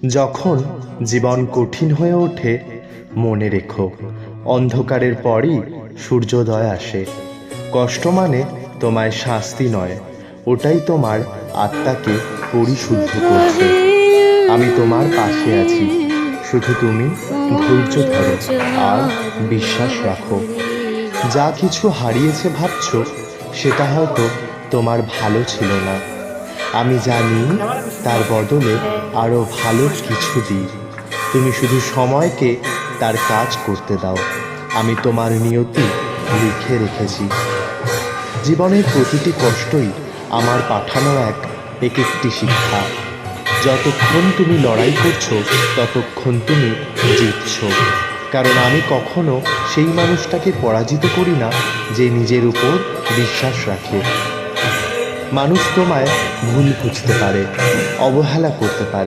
যখন জীবন কঠিন হয়ে ওঠে, মনে রেখো অন্ধকারের পরই সূর্যোদয় আসে। কষ্ট মানে তোমায় শাস্তি নয়, ওটাই তোমার আত্মাকে পরিশুদ্ধ করছে। আমি তোমার পাশে আছি, শুধু তুমি ধৈর্য ধরো আর বিশ্বাস রাখো। যা কিছু হারিয়েছে ভাবছো, সেটা হয়তো তোমার ভালো ছিল না। আমি জানি তার বদলে আরো ভালো কিছু দিই। তুমি শুধু সময়কে তার কাজ করতে দাও। আমি তোমার নিয়তি লিখে রেখেছি। জীবনের প্রতিটি কষ্টই আমার পাঠানো এক একটি শিক্ষা। যতক্ষণ তুমি লড়াই করছো, ততক্ষণ তুমি জিতছো। কারণ আমি কখনো সেই মানুষটাকে পরাজিত করি না যে নিজের উপর বিশ্বাস রাখে। মানুষ তোমায় ভুল বুঝতে পারে, অবহেলা করতে পারে,